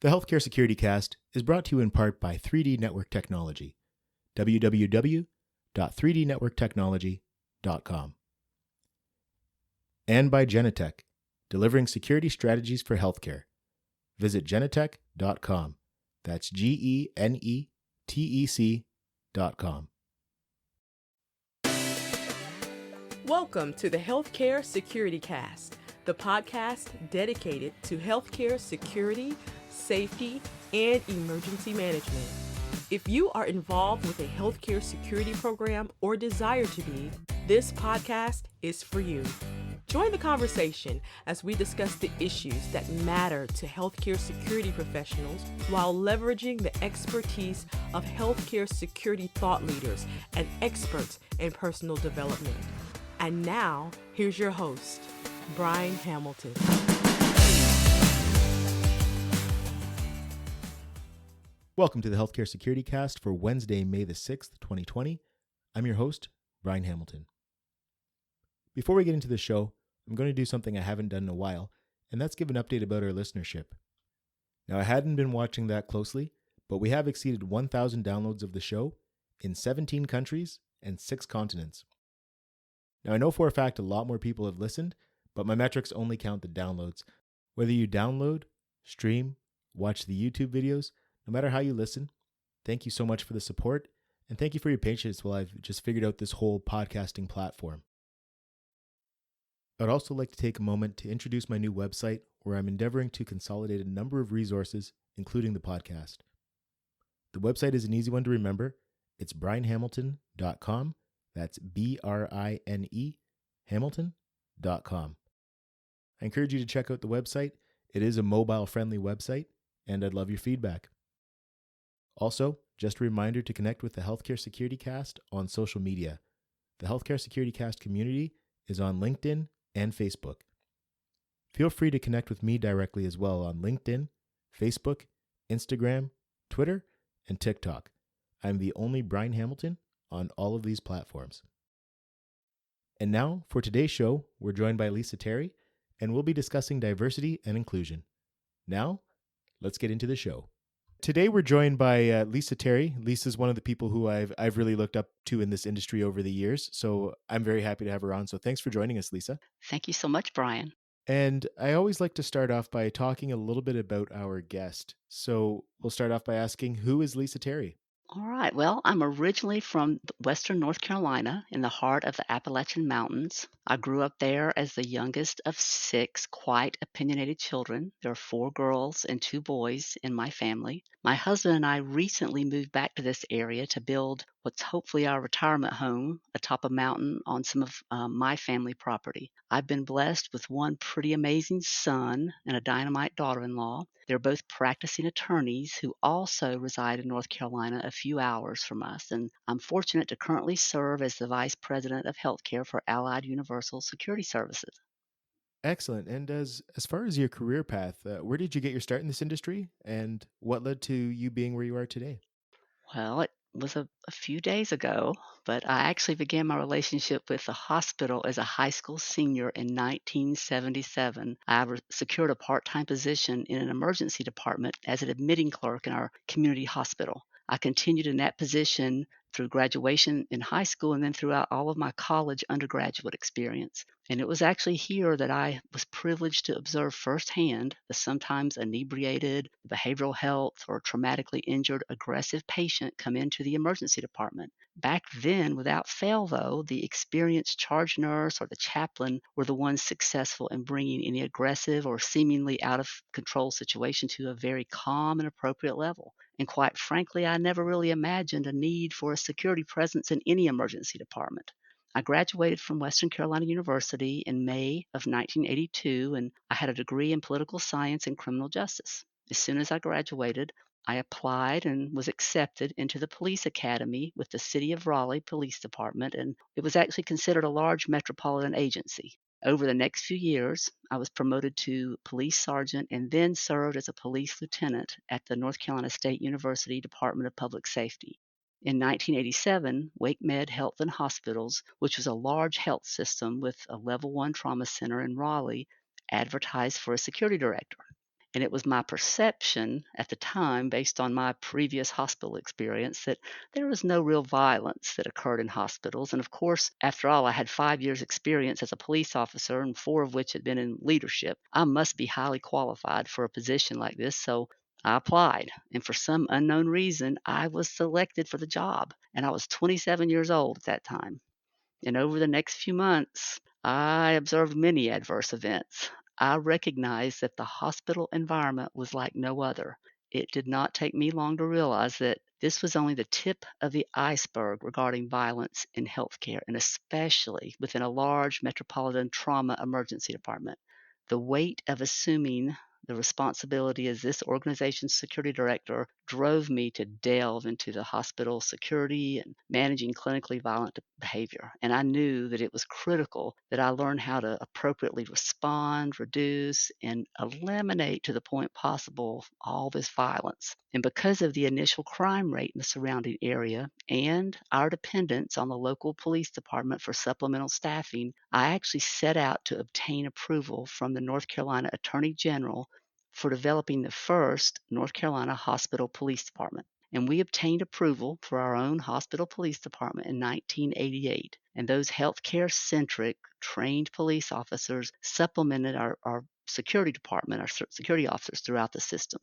The Healthcare Security Cast is brought to you in part by 3D Network Technology, www.3dnetworktechnology.com, and by Genetec, delivering security strategies for healthcare. Visit genetec.com. That's GENETEC.com. Welcome to the Healthcare Security Cast, the podcast dedicated to healthcare security, safety, and emergency management. If you are involved with a healthcare security program or desire to be, this podcast is for you. Join the conversation as we discuss the issues that matter to healthcare security professionals while leveraging the expertise of healthcare security thought leaders and experts in personal development. And now, here's your host, Brian Hamilton. Welcome to the Healthcare Security Cast for Wednesday, May the 6th, 2020. I'm your host, Brian Hamilton. Before we get into the show, I'm going to do something I haven't done in a while, and that's give an update about our listenership. Now, I hadn't been watching that closely, but we have exceeded 1,000 downloads of the show in 17 countries and 6 continents. Now, I know for a fact a lot more people have listened, but my metrics only count the downloads. Whether you download, stream, watch the YouTube videos, no matter how you listen, thank you so much for the support, and thank you for your patience while I've just figured out this whole podcasting platform. I'd also like to take a moment to introduce my new website, where I'm endeavoring to consolidate a number of resources, including the podcast. The website is an easy one to remember. It's brianhamilton.com. That's BRINE Hamilton.com. I encourage you to check out the website. It is a mobile-friendly website, and I'd love your feedback. Also, just a reminder to connect with the Healthcare Security Cast on social media. The Healthcare Security Cast community is on LinkedIn and Facebook. Feel free to connect with me directly as well on LinkedIn, Facebook, Instagram, Twitter, and TikTok. I'm the only Brian Hamilton on all of these platforms. And now, for today's show, we're joined by Lisa Terry, and we'll be discussing diversity and inclusion. Now, let's get into the show. Today, we're joined by Lisa Terry. Lisa's one of the people who I've really looked up to in this industry over the years, so I'm very happy to have her on. So thanks for joining us, Lisa. Thank you so much, Brian. And I always like to start off by talking a little bit about our guest. So we'll start off by asking, who is Lisa Terry? All right. Well, I'm originally from Western North Carolina in the heart of the Appalachian Mountains. I grew up there as the youngest of 6 quite opinionated children. There are 4 girls and 2 boys in my family. My husband and I recently moved back to this area to build what's hopefully our retirement home atop a mountain on some of my family property. I've been blessed with one pretty amazing son and a dynamite daughter-in-law. They're both practicing attorneys who also reside in North Carolina a few hours from us, and I'm fortunate to currently serve as the Vice President of Healthcare for Allied Universal Security Services. Excellent. And as far as your career path, where did you get your start in this industry, and what led to you being where you are today? Well, it was a few days ago, but I actually began my relationship with the hospital as a high school senior in 1977. Secured a part-time position in an emergency department as an admitting clerk in our community hospital. I continued in that position through graduation in high school and then throughout all of my college undergraduate experience. And it was actually here that I was privileged to observe firsthand the sometimes inebriated, behavioral health, or traumatically injured aggressive patient come into the emergency department. Back then, without fail though, the experienced charge nurse or the chaplain were the ones successful in bringing any aggressive or seemingly out of control situation to a very calm and appropriate level. And quite frankly, I never really imagined a need for a security presence in any emergency department. I graduated from Western Carolina University in May of 1982, and I had a degree in political science and criminal justice. As soon as I graduated, I applied and was accepted into the police academy with the City of Raleigh Police Department, and it was actually considered a large metropolitan agency. Over the next few years, I was promoted to police sergeant and then served as a police lieutenant at the North Carolina State University Department of Public Safety. In 1987, WakeMed Health and Hospitals, which was a large health system with a level 1 trauma center in Raleigh, advertised for a security director. And it was my perception at the time, based on my previous hospital experience, that there was no real violence that occurred in hospitals. And of course, after all, I had 5 years' experience as a police officer, and 4 of which had been in leadership. I must be highly qualified for a position like this. So I applied, and for some unknown reason, I was selected for the job. And I was 27 years old at that time. And over the next few months, I observed many adverse events. I recognized that the hospital environment was like no other. It did not take me long to realize that this was only the tip of the iceberg regarding violence in healthcare, and especially within a large metropolitan trauma emergency department. The weight of assuming the responsibility as this organization's security director drove me to delve into the hospital security and managing clinically violent behavior. And I knew that it was critical that I learn how to appropriately respond, reduce, and eliminate to the point possible all this violence. And because of the initial crime rate in the surrounding area and our dependence on the local police department for supplemental staffing, I actually set out to obtain approval from the North Carolina Attorney General for developing the first North Carolina Hospital Police Department. And we obtained approval for our own hospital police department in 1988. And those healthcare centric trained police officers supplemented our security department, our security officers throughout the system.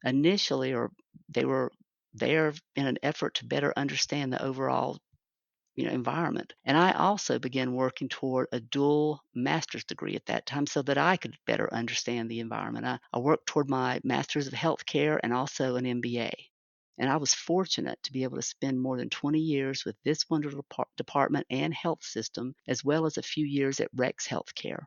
Initially, or they were there in an effort to better understand the overall environment. And I also began working toward a dual master's degree at that time so that I could better understand the environment. I worked toward my master's of healthcare and also an MBA. And I was fortunate to be able to spend more than 20 years with this wonderful department and health system, as well as a few years at Rex Healthcare.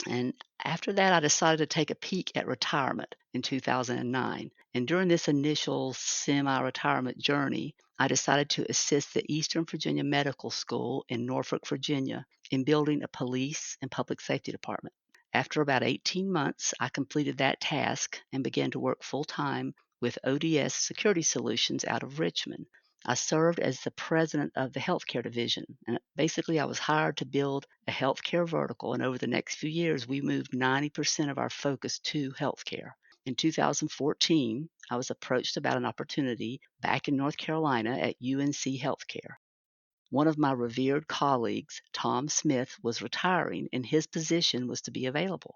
And after that, I decided to take a peek at retirement in 2009. And during this initial semi retirement journey, I decided to assist the Eastern Virginia Medical School in Norfolk, Virginia, in building a police and public safety department. After about 18 months, I completed that task and began to work full time with ODS Security Solutions out of Richmond. I served as the president of the healthcare division. And basically, I was hired to build a healthcare vertical. And over the next few years, we moved 90% of our focus to healthcare. In 2014, I was approached about an opportunity back in North Carolina at UNC Healthcare. One of my revered colleagues, Tom Smith, was retiring, and his position was to be available.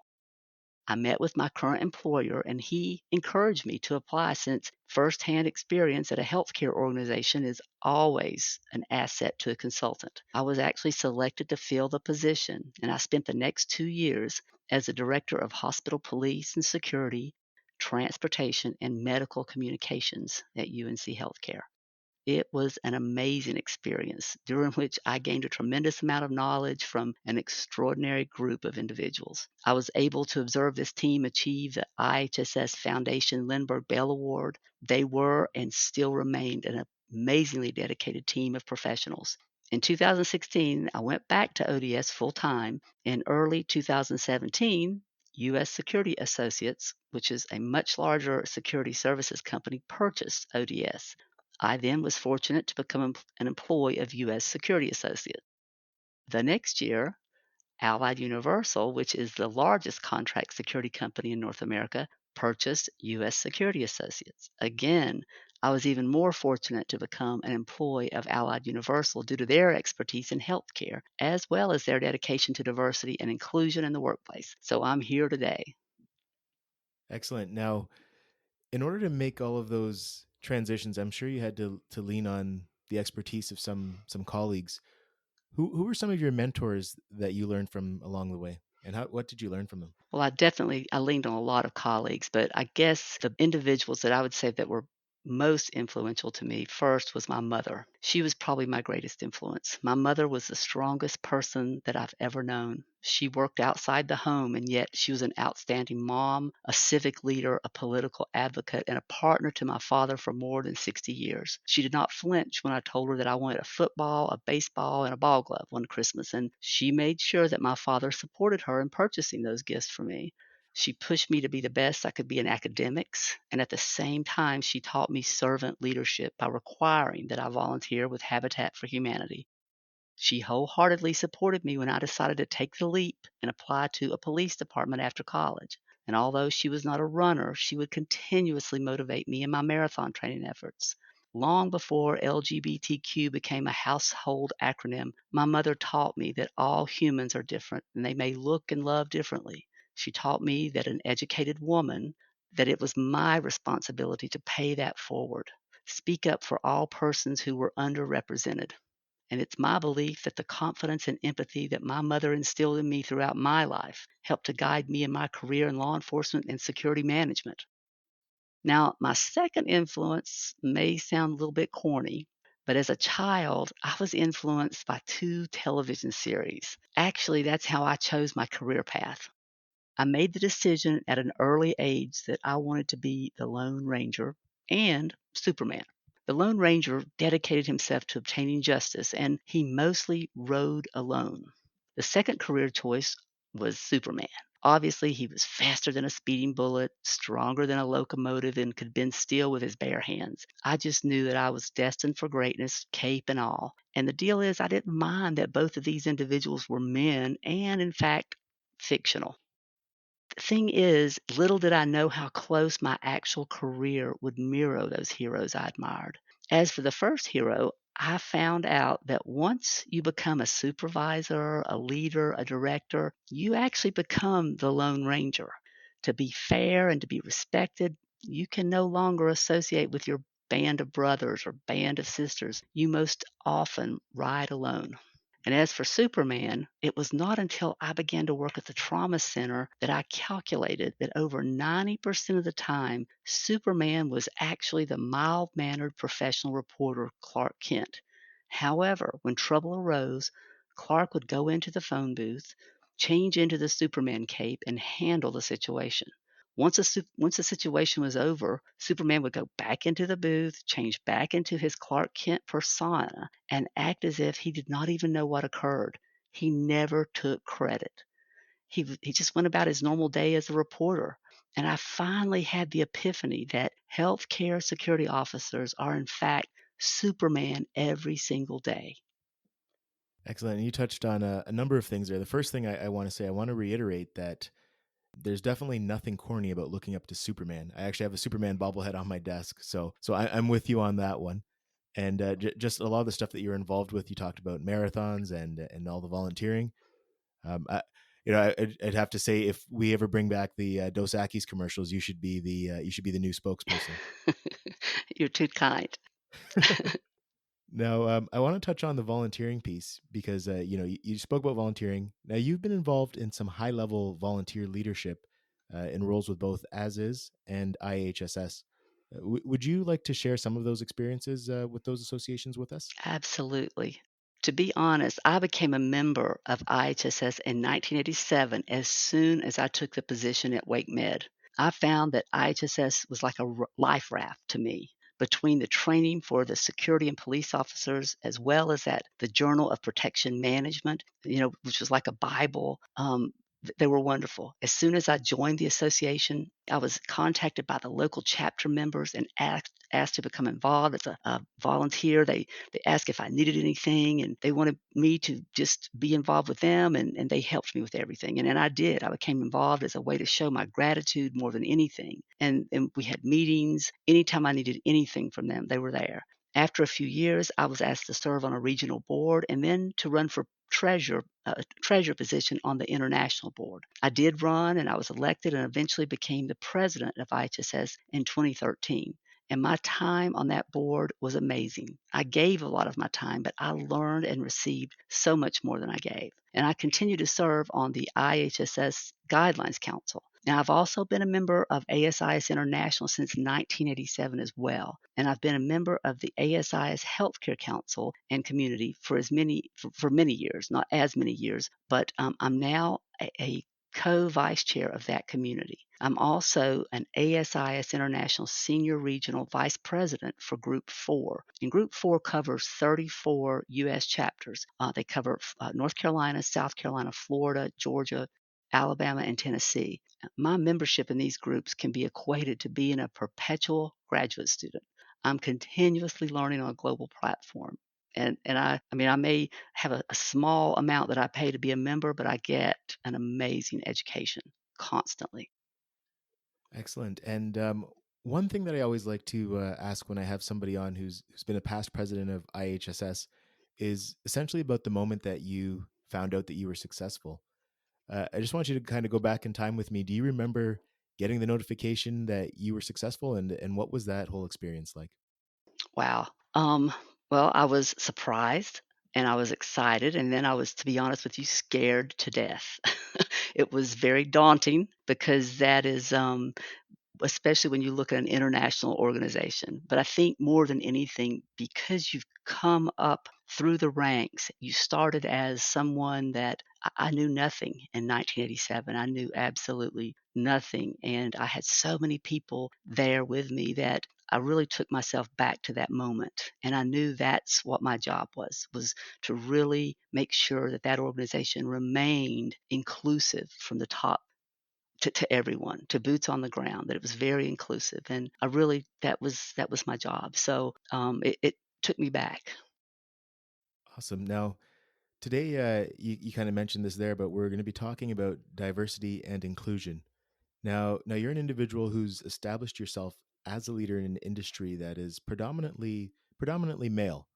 I met with my current employer, and he encouraged me to apply since firsthand experience at a healthcare organization is always an asset to a consultant. I was actually selected to fill the position, and I spent the next 2 years as the director of hospital police and security, transportation, and medical communications at UNC Healthcare. It was an amazing experience during which I gained a tremendous amount of knowledge from an extraordinary group of individuals. I was able to observe this team achieve the IHSS Foundation Lindbergh Bell Award. They were and still remained an amazingly dedicated team of professionals. In 2016, I went back to ODS full time. In early 2017, U.S. Security Associates, which is a much larger security services company, purchased ODS. I then was fortunate to become an employee of U.S. Security Associates. The next year, Allied Universal, which is the largest contract security company in North America, purchased U.S. Security Associates. Again, I was even more fortunate to become an employee of Allied Universal due to their expertise in healthcare, as well as their dedication to diversity and inclusion in the workplace. So I'm here today. Excellent. Now, in order to make all of those transitions, I'm sure you had to lean on the expertise of some colleagues. Who were some of your mentors that you learned from along the way, and what did you learn from them? Well, I leaned on a lot of colleagues, but I guess the individuals that I would say that were most influential to me first was my mother. She was probably my greatest influence. My mother was the strongest person that I've ever known. She worked outside the home, and yet she was an outstanding mom, a civic leader, a political advocate, and a partner to my father for more than 60 years. She did not flinch when I told her that I wanted a football, a baseball, and a ball glove one Christmas, and she made sure that my father supported her in purchasing those gifts for me. She pushed me to be the best I could be in academics, and at the same time, she taught me servant leadership by requiring that I volunteer with Habitat for Humanity. She wholeheartedly supported me when I decided to take the leap and apply to a police department after college. And although she was not a runner, she would continuously motivate me in my marathon training efforts. Long before LGBTQ became a household acronym, my mother taught me that all humans are different and they may look and love differently. She taught me that an educated woman, that it was my responsibility to pay that forward, speak up for all persons who were underrepresented. And it's my belief that the confidence and empathy that my mother instilled in me throughout my life helped to guide me in my career in law enforcement and security management. Now, my second influence may sound a little bit corny, but as a child, I was influenced by two television series. Actually, that's how I chose my career path. I made the decision at an early age that I wanted to be the Lone Ranger and Superman. The Lone Ranger dedicated himself to obtaining justice, and he mostly rode alone. The second career choice was Superman. Obviously, he was faster than a speeding bullet, stronger than a locomotive, and could bend steel with his bare hands. I just knew that I was destined for greatness, cape and all. And the deal is, I didn't mind that both of these individuals were men and, in fact, fictional. The thing is, little did I know how close my actual career would mirror those heroes I admired. As for the first hero, I found out that once you become a supervisor, a leader, a director, you actually become the Lone Ranger. To be fair and to be respected, you can no longer associate with your band of brothers or band of sisters. You most often ride alone. And as for Superman, it was not until I began to work at the trauma center that I calculated that over 90% of the time, Superman was actually the mild mannered professional reporter Clark Kent. However, when trouble arose, Clark would go into the phone booth, change into the Superman cape, and handle the situation. Once the situation was over, Superman would go back into the booth, change back into his Clark Kent persona, and act as if he did not even know what occurred. He never took credit. He just went about his normal day as a reporter. And I finally had the epiphany that healthcare security officers are, in fact, Superman every single day. Excellent. And you touched on a number of things there. The first thing I want to say, I want to reiterate that there's definitely nothing corny about looking up to Superman. I actually have a Superman bobblehead on my desk, so I'm with you on that one. And just a lot of the stuff that you're involved with, you talked about marathons and all the volunteering. I, I'd have to say, if we ever bring back the Dos Equis commercials, you should be the new spokesperson. You're too kind. Now, I want to touch on the volunteering piece because you spoke about volunteering. Now, you've been involved in some high level volunteer leadership in roles with both As Is and IHSS. Would you like to share some of those experiences with those associations with us? Absolutely. To be honest, I became a member of IHSS in 1987 as soon as I took the position at Wake Med. I found that IHSS was like a life raft to me. Between the training for the security and police officers, as well as at the Journal of Protection Management, which was like a Bible, they were wonderful. As soon as I joined the association, I was contacted by the local chapter members and asked to become involved as a volunteer. They asked if I needed anything, and they wanted me to just be involved with them, and they helped me with everything. And I did. I became involved as a way to show my gratitude more than anything. And we had meetings. Anytime I needed anything from them, they were there. After a few years, I was asked to serve on a regional board and then to run for treasurer position on the international board. I did run and I was elected and eventually became the president of IHSS in 2013. And my time on that board was amazing. I gave a lot of my time, but I learned and received so much more than I gave. And I continue to serve on the IHSS Guidelines Council. Now, I've also been a member of ASIS International since 1987 as well, and I've been a member of the ASIS Healthcare Council and community for many years, not as many years, but I'm now a co-vice chair of that community. I'm also an ASIS International Senior Regional Vice President for Group 4. And Group 4 covers 34 U.S. chapters. They cover North Carolina, South Carolina, Florida, Georgia, Alabama, and Tennessee. My membership in these groups can be equated to being a perpetual graduate student. I'm continuously learning on a global platform. And I may have a small amount that I pay to be a member, but I get an amazing education constantly. Excellent. And one thing that I always like to ask when I have somebody on who's been a past president of IHSS is essentially about the moment that you found out that you were successful. I just want you to kind of go back in time with me. Do you remember getting the notification that you were successful, and what was that whole experience like? Wow. Well, I was surprised and I was excited, and then I was, to be honest with you, scared to death. It was very daunting because that is, especially when you look at an international organization. But I think more than anything, because you've come up through the ranks, you started as someone that I knew nothing in 1987. I knew absolutely nothing. And I had so many people there with me that I really took myself back to that moment. And I knew that's what my job was to really make sure that that organization remained inclusive from the top to everyone, to boots on the ground, that it was very inclusive. And I really that was my job. So it took me back. Awesome. Now, today, you kind of mentioned this there, but we're going to be talking about diversity and inclusion. Now you're an individual who's established yourself as a leader in an industry that is predominantly male.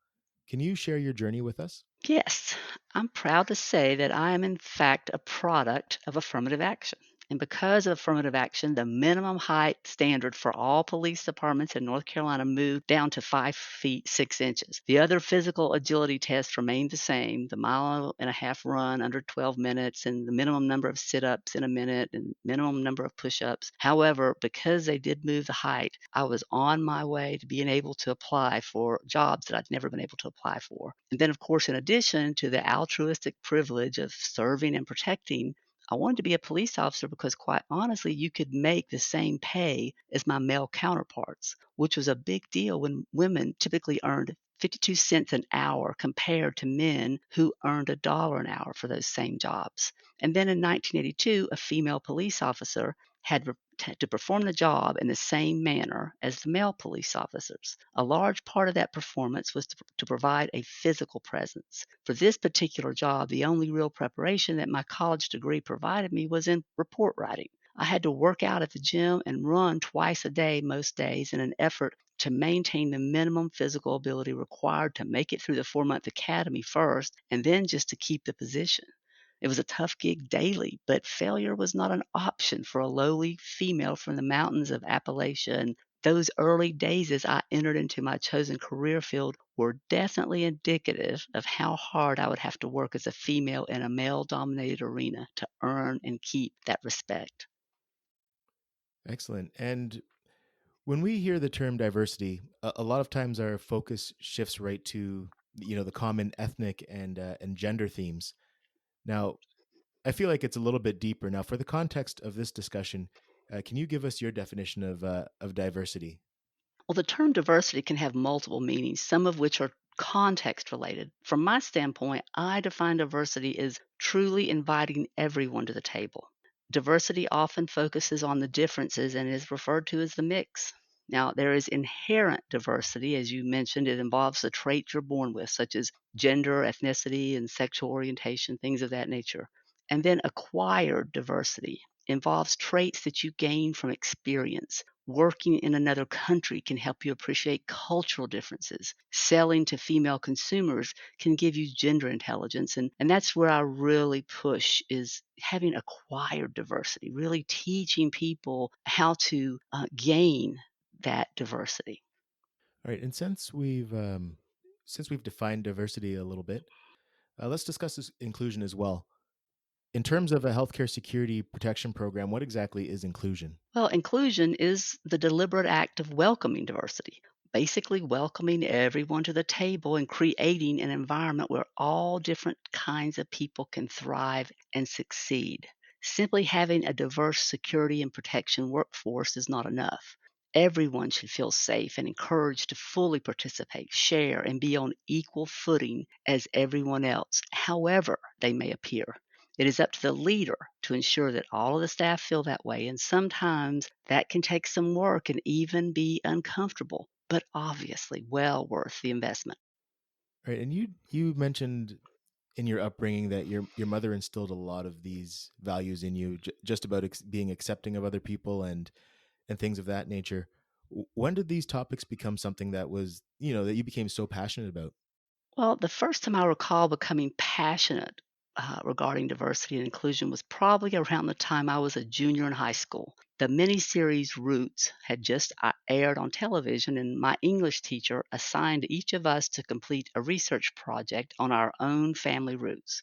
Can you share your journey with us? Yes, I'm proud to say that I am, in fact, a product of affirmative action. And because of affirmative action, the minimum height standard for all police departments in North Carolina moved down to 5 feet 6 inches. The other physical agility tests remained the same, the mile and a half run under 12 minutes, and the minimum number of sit ups in a minute, and minimum number of push ups. However, because they did move the height, I was on my way to being able to apply for jobs that I'd never been able to apply for. And then, of course, in addition to the altruistic privilege of serving and protecting, I wanted to be a police officer because, quite honestly, you could make the same pay as my male counterparts, which was a big deal when women typically earned 52 cents an hour compared to men who earned $1 an hour for those same jobs. And then in 1982, a female police officer had to perform the job in the same manner as the male police officers. A large part of that performance was to provide a physical presence. For this particular job, the only real preparation that my college degree provided me was in report writing. I had to work out at the gym and run twice a day most days in an effort to maintain the minimum physical ability required to make it through the 4 month academy first, and then just to keep the position. It was a tough gig daily, but failure was not an option for a lowly female from the mountains of Appalachia. And those early days as I entered into my chosen career field were definitely indicative of how hard I would have to work as a female in a male dominated arena to earn and keep that respect. Excellent. And when we hear the term diversity, a lot of times our focus shifts right to the common ethnic and gender themes. Now, I feel like it's a little bit deeper. Now, for the context of this discussion, can you give us your definition of diversity? Well, the term diversity can have multiple meanings, some of which are context related. From my standpoint, I define diversity as truly inviting everyone to the table. Diversity often focuses on the differences and is referred to as the mix. Now, there is inherent diversity, as you mentioned. It involves the traits you're born with, such as gender, ethnicity, and sexual orientation, things of that nature. And then acquired diversity involves traits that you gain from experience. Working in another country can help you appreciate cultural differences. Selling to female consumers can give you gender intelligence. And that's where I really push is having acquired diversity, really teaching people how to gain that diversity. All right, and since we've defined diversity a little bit, let's discuss this inclusion as well. In terms of a healthcare security protection program, what exactly is inclusion? Well, inclusion is the deliberate act of welcoming diversity, basically welcoming everyone to the table and creating an environment where all different kinds of people can thrive and succeed. Simply having a diverse security and protection workforce is not enough. Everyone should feel safe and encouraged to fully participate, share, and be on equal footing as everyone else, however they may appear. It is up to the leader to ensure that all of the staff feel that way, and sometimes that can take some work and even be uncomfortable, but obviously well worth the investment. All right, and you mentioned in your upbringing that your mother instilled a lot of these values in you, just about being accepting of other people and and things of that nature. When did these topics become something that was, that you became so passionate about? Well, the first time I recall becoming passionate regarding diversity and inclusion was probably around the time I was a junior in high school. The miniseries Roots had just aired on television, and my English teacher assigned each of us to complete a research project on our own family roots.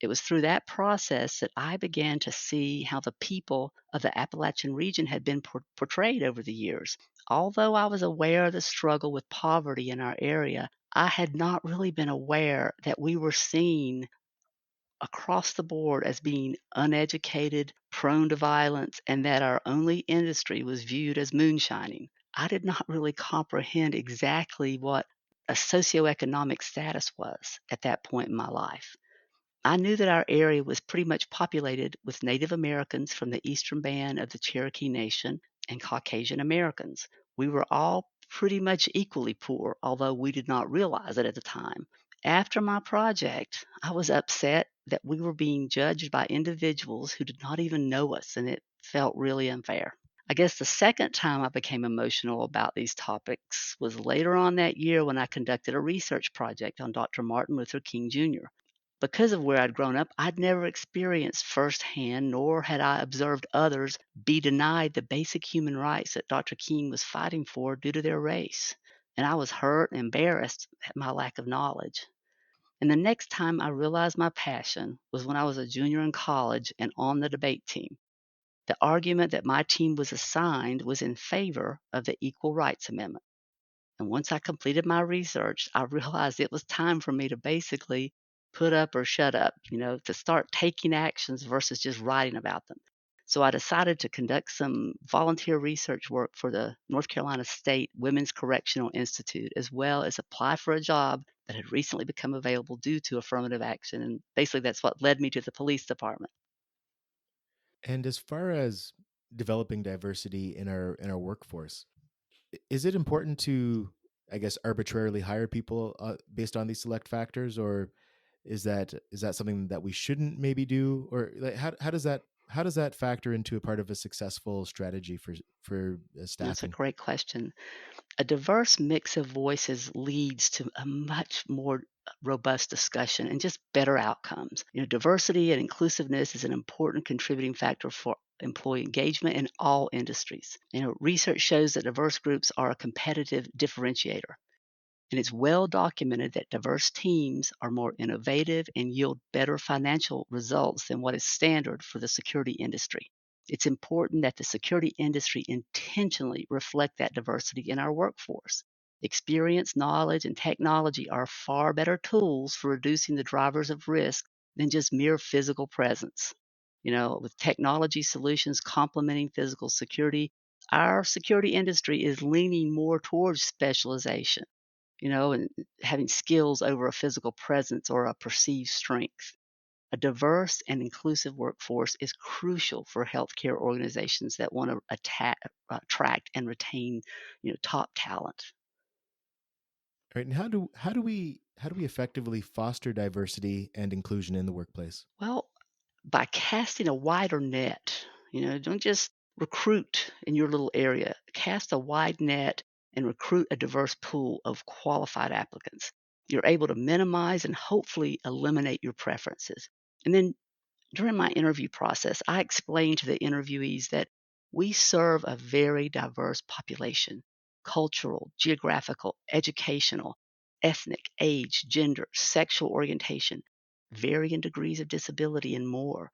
It was through that process that I began to see how the people of the Appalachian region had been portrayed over the years. Although I was aware of the struggle with poverty in our area, I had not really been aware that we were seen across the board as being uneducated, prone to violence, and that our only industry was viewed as moonshining. I did not really comprehend exactly what a socioeconomic status was at that point in my life. I knew that our area was pretty much populated with Native Americans from the eastern band of the Cherokee Nation and Caucasian Americans. We were all pretty much equally poor, although we did not realize it at the time. After my project, I was upset that we were being judged by individuals who did not even know us, and it felt really unfair. I guess the second time I became emotional about these topics was later on that year when I conducted a research project on Dr. Martin Luther King Jr. Because of where I'd grown up, I'd never experienced firsthand, nor had I observed others be denied the basic human rights that Dr. King was fighting for due to their race. And I was hurt and embarrassed at my lack of knowledge. And the next time I realized my passion was when I was a junior in college and on the debate team. The argument that my team was assigned was in favor of the Equal Rights Amendment. And once I completed my research, I realized it was time for me to basically put up or shut up, to start taking actions versus just writing about them. So I decided to conduct some volunteer research work for the North Carolina State Women's Correctional Institute, as well as apply for a job that had recently become available due to affirmative action. And basically, that's what led me to the police department. And as far as developing diversity in our workforce, is it important to, I guess, arbitrarily hire people based on these select factors, or is that something that we shouldn't maybe do, or like how does that factor into a part of a successful strategy for That's a staffing? great question. A diverse mix of voices leads to a much more robust discussion and just better outcomes. Diversity and inclusiveness is an important contributing factor for employee engagement in all industries. Research shows that diverse groups are a competitive differentiator. And it's well documented that diverse teams are more innovative and yield better financial results than what is standard for the security industry. It's important that the security industry intentionally reflect that diversity in our workforce. Experience, knowledge, and technology are far better tools for reducing the drivers of risk than just mere physical presence. With technology solutions complementing physical security, our security industry is leaning more towards specialization, and having skills over a physical presence or a perceived strength. A diverse and inclusive workforce is crucial for healthcare organizations that want to attract and retain, top talent. Right? And how do we effectively foster diversity and inclusion in the workplace? Well, by casting a wider net, don't just recruit in your little area. Cast a wide net and recruit a diverse pool of qualified applicants. You're able to minimize and hopefully eliminate your preferences. And then during my interview process, I explained to the interviewees that we serve a very diverse population: cultural, geographical, educational, ethnic, age, gender, sexual orientation, varying degrees of disability, and more.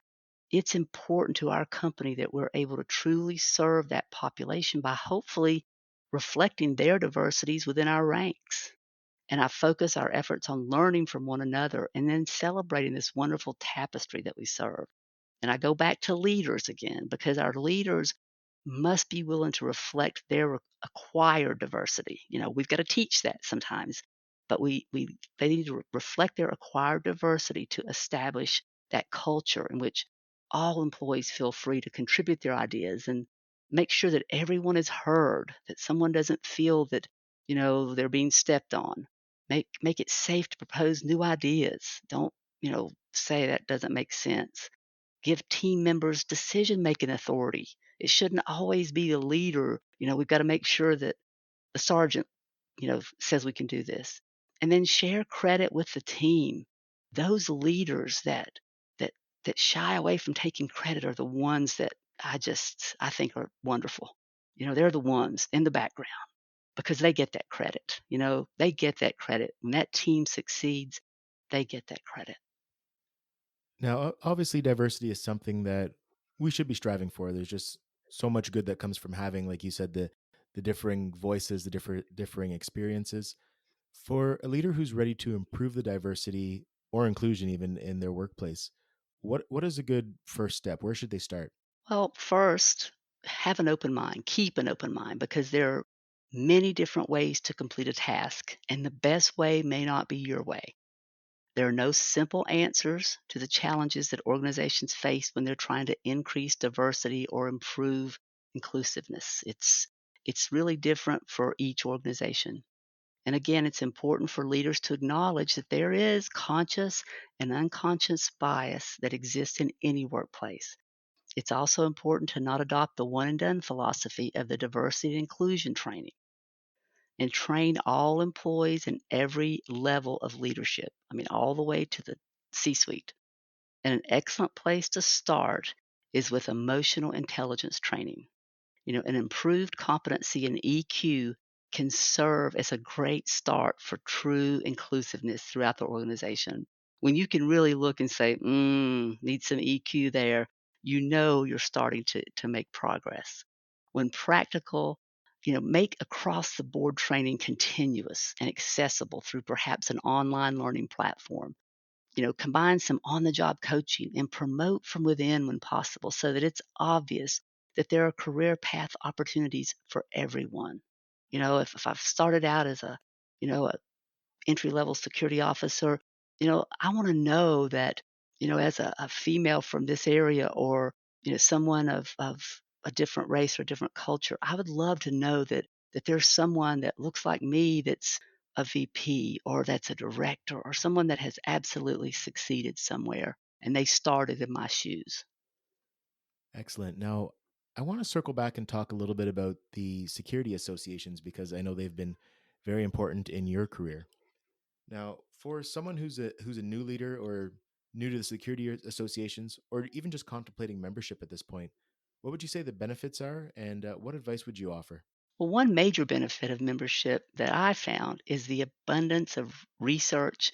It's important to our company that we're able to truly serve that population by hopefully reflecting their diversities within our ranks. And I focus our efforts on learning from one another and then celebrating this wonderful tapestry that we serve. And I go back to leaders again, because our leaders must be willing to reflect their acquired diversity. We've got to teach that sometimes, but they need to reflect their acquired diversity to establish that culture in which all employees feel free to contribute their ideas and make sure that everyone is heard, that someone doesn't feel that, they're being stepped on. Make it safe to propose new ideas. Don't, say that doesn't make sense. Give team members decision-making authority It shouldn't always be the leader. We've got to make sure that the sergeant, says we can do this. And then share credit with the team. Those leaders that that shy away from taking credit are the ones that I think are wonderful. They're the ones in the background because they get that credit. They get that credit. When that team succeeds, they get that credit. Now, obviously, diversity is something that we should be striving for. There's just so much good that comes from having, like you said, the differing voices, the differing experiences. For a leader who's ready to improve the diversity or inclusion even in their workplace, what is a good first step? Where should they start? Well, first, have an open mind, keep an open mind because there are many different ways to complete a task, and the best way may not be your way. There are no simple answers to the challenges that organizations face when they're trying to increase diversity or improve inclusiveness. It's really different for each organization. And again, it's important for leaders to acknowledge that there is conscious and unconscious bias that exists in any workplace. It's also important to not adopt the one and done philosophy of the diversity and inclusion training and train all employees in every level of leadership. I mean, all the way to the C suite. And an excellent place to start is with emotional intelligence training. An improved competency in EQ can serve as a great start for true inclusiveness throughout the organization. When you can really look and say, need some EQ there, you're starting to make progress. When practical, make across the board training continuous and accessible through perhaps an online learning platform. Combine some on the job coaching and promote from within when possible so that it's obvious that there are career path opportunities for everyone. If I've started out as a entry level security officer, I want to know that, as a female from this area or, someone of a different race or different culture, I would love to know that there's someone that looks like me that's a VP or that's a director or someone that has absolutely succeeded somewhere and they started in my shoes. Excellent. Now, I want to circle back and talk a little bit about the security associations because I know they've been very important in your career. Now, for someone who's a new leader or new to the security associations, or even just contemplating membership at this point, what would you say the benefits are, and what advice would you offer? Well, one major benefit of membership that I found is the abundance of research,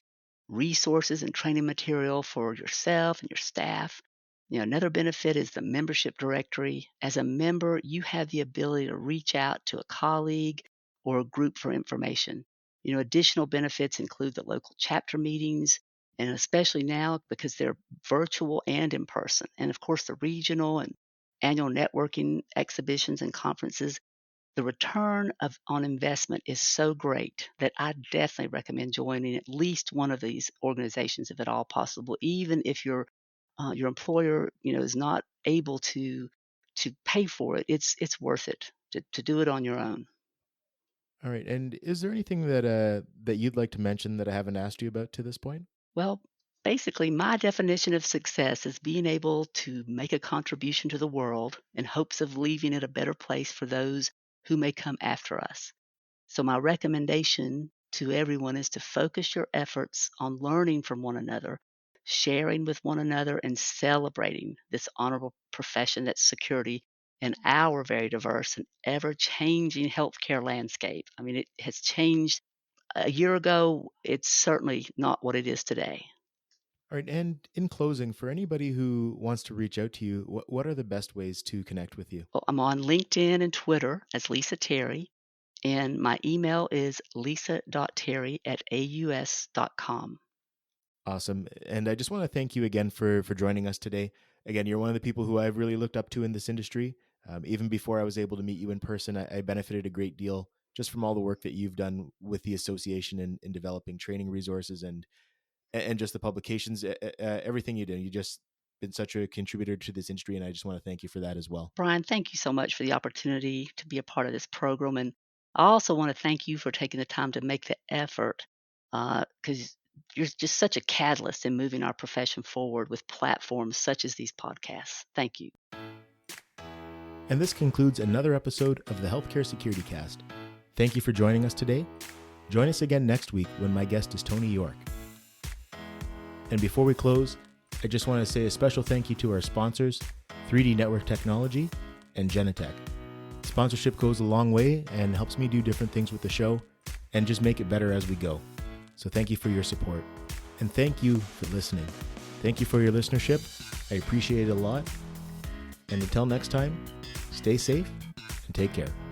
resources, and training material for yourself and your staff. Another benefit is the membership directory. As a member, you have the ability to reach out to a colleague or a group for information. Additional benefits include the local chapter meetings, and especially now because they're virtual and in person. And of course, the regional and annual networking exhibitions and conferences, the return of on investment is so great that I definitely recommend joining at least one of these organizations if at all possible, even if your employer is not able to pay for it. It's worth it to do it on your own. All right, and is there anything that you'd like to mention that I haven't asked you about to this point? Well, basically, my definition of success is being able to make a contribution to the world in hopes of leaving it a better place for those who may come after us. So, my recommendation to everyone is to focus your efforts on learning from one another, sharing with one another, and celebrating this honorable profession that's security in our very diverse and ever changing healthcare landscape. I mean, it has changed a year ago. It's certainly not what it is today. All right, and in closing, for anybody who wants to reach out to you, what are the best ways to connect with you? Well, I'm on LinkedIn and Twitter as Lisa Terry, and my email is lisa.terry@aus.com. Awesome. And I just want to thank you again for joining us today. Again, you're one of the people who I've really looked up to in this industry. Even before I was able to meet you in person, I benefited a great deal just from all the work that you've done with the association in developing training resources and just the publications, everything you do. You just been such a contributor to this industry, and I just want to thank you for that as well. Brian, thank you so much for the opportunity to be a part of this program. And I also want to thank you for taking the time to make the effort because you're just such a catalyst in moving our profession forward with platforms such as these podcasts. Thank you. And this concludes another episode of the Healthcare Security Cast. Thank you for joining us today. Join us again next week when my guest is Tony York. And before we close, I just want to say a special thank you to our sponsors, 3D Network Technology and Genetech. Sponsorship goes a long way and helps me do different things with the show and just make it better as we go. So thank you for your support. And thank you for listening. Thank you for your listenership. I appreciate it a lot. And until next time, stay safe and take care.